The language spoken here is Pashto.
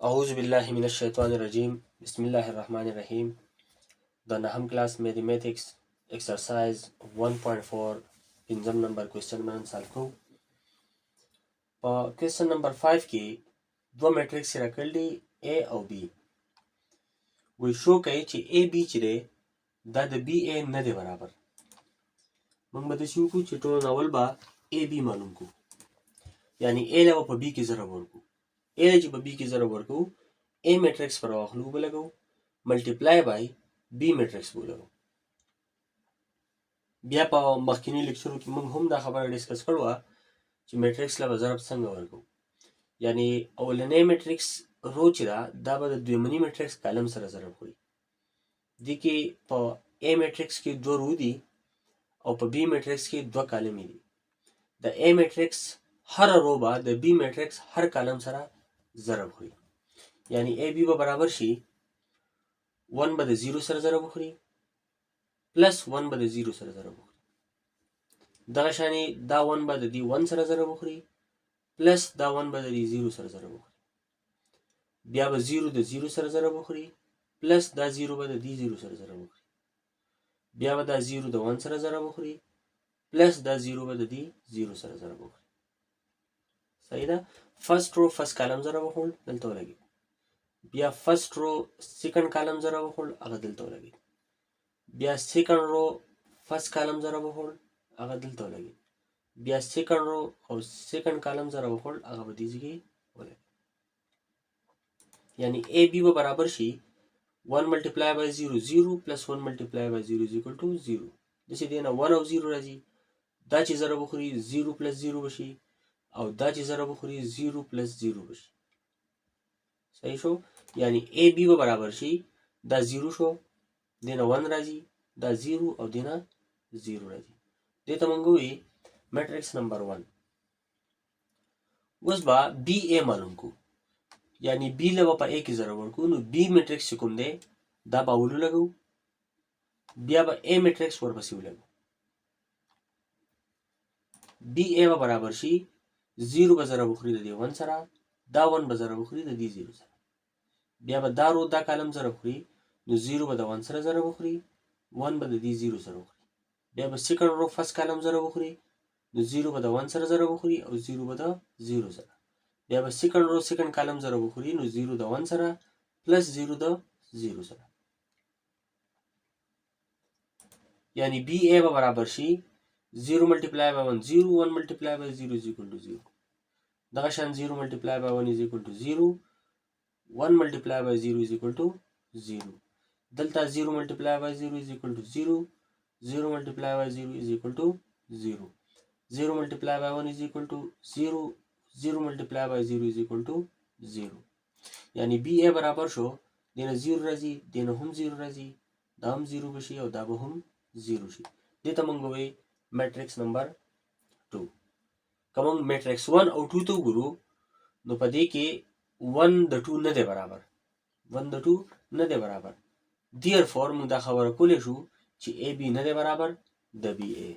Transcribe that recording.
اعوذ باللہ من الشیطان الرجیم بسم اللہ الرحمن الرحیم د نهم کلاس میتھمیټکس ایکسرسایز 1.4 پنځم نمبر کوېسچن باندې سالو کوو. په کوېسچن نمبر 5 کې دوه میټریکس راکړل دي A او B. وایي شو کوي چې AB چې دی دا د BA نه دی برابر. موږ به داسې وکړو چې ټول اول به AB معلوم کړو، یعنی A له به په B کې ضرب ورکړو. A له چې په B کې ضرب ورکړو A میټریکس پر واخلو به لګو ملټیپلای بای B میټریکس به ولګو. بیا په مخکیني لیکچرو کې موږ هم دا خبره ډسکس کړې وه چې میټریکس له به ضرب څنګه ورکړو. یعنی اولنی میټریکس رو چې دا به د دویمني میټریکس کالم سره ضرب کړي. دې کې په A میټریکس کې دوه رو دي او په B میټریکس کې دوه کالمې دي. د A میټریکس هر رو به د B میټریکس هر کالم سره ضرب کړي. یعنی AB به برابر شي 1 به د 0 سره ضرب وخوري پلس 1 به د 0 سره ضرب وخوري. دغه شانې دا 1 به د دې 1 سره ضرب وخوري پلس دا 1 به د دې 0 سره ضرب وخوري. بیا به 0 د 0 سره ضرب وخوري پلس دا 0 به د دې 0 سره ضرب وخوري. بیا به دا 0 د 1 سره ضرب وخوري پلس دا 0 به د دې 0 سره ضرب وخوري. صحیح ده. فرست رو فرست کالم ضرب وخوړ دلته ولګي. بیا فرست رو سیکنډ کالم ضرب وخوړ هغه دلته ولګي. بیا سیکنډ رو فرست کالم ضرب وخوړ هغه دلته ولګي. بیا سیکنډ رو او سیکنډ کالم ضرب وخوړ هغه به دې ځای کې ولګي. یعنی AB به برابر شي 1 ملټیپلای بای 0 0 پلس 1 ملټیپلای بای 0 از ایکوال ټو 0. داسې دی نه 1 او 0 راځي، دا چې ضرب وخوري 0 پلس 0 بشي او دا چې ضرب وخوري 0 پلس 0 بشي. صحیح شو. یعنی AB به برابر شي دا 0 شو، دینه 1 راځي، دا 0 او دینه 0 راځي. دې ته موږ وایي میټریکس نمبر 1. اوس به BA معلوم کو، یعنی B له به په A کې ضرب ورکو نو B میټریکس چې کوم دی دا به اول ولګو، بیا به A میټریکس ورپسې ولګو. BA به برابر شي 0 به ضرب وخوري د دې 1 سره، دا 1 به ضرب وخوري د دې 0 سره. بیا به دا رو دا کالم ضرب وخوري نو 0 به د 1 سره ضرب وخوري، 1 به د دې 0 سره وخوري. بیا به سیکنډ رو فرست کالم ضرب وخوري نو 0 به د 1 سره ضرب وخوري او 0 به د 0 سره. بیا به سیکنډ رو سیکنډ کالم ضرب وخوري نو 0 د 1 سره پلس 0 د 0 سره. یعنی BA به برابر شي 0 ملټیپلای بای 1 0 1 ملټیپلای بای 0 از ایکوال ټو 0. دغه شان 0 ملټیپلای بای 1 از ایکوال ټو 0 1 ملټیپلای بای 0 از ایکوال ټو 0. دلته 0 ملټیپلای بای 0 از ایکوال ټو 0 0 ملټیپلای بای 0 از ایکوال ټو 0 0 ملټیپلای بای 1 از ایکوال ټو 0 0 ملټیپلای بای 0 از ایکوال ټو 0. یعنی BA برابر شو دینه 0 راځي، دینه هم 0 راځي، دا هم 0 بشي او دا به هم 0 شي. دې ته موږ وایي میټریکس نمبر 2. که موږ میټریکس 1 او 2 ته وګورو نو په دې کې 1 د 2 نه دی برابر، 1 د 2 نه دی برابر. دیرفور موږ دا خبره کولی شو چې AB نه دی برابر د BA.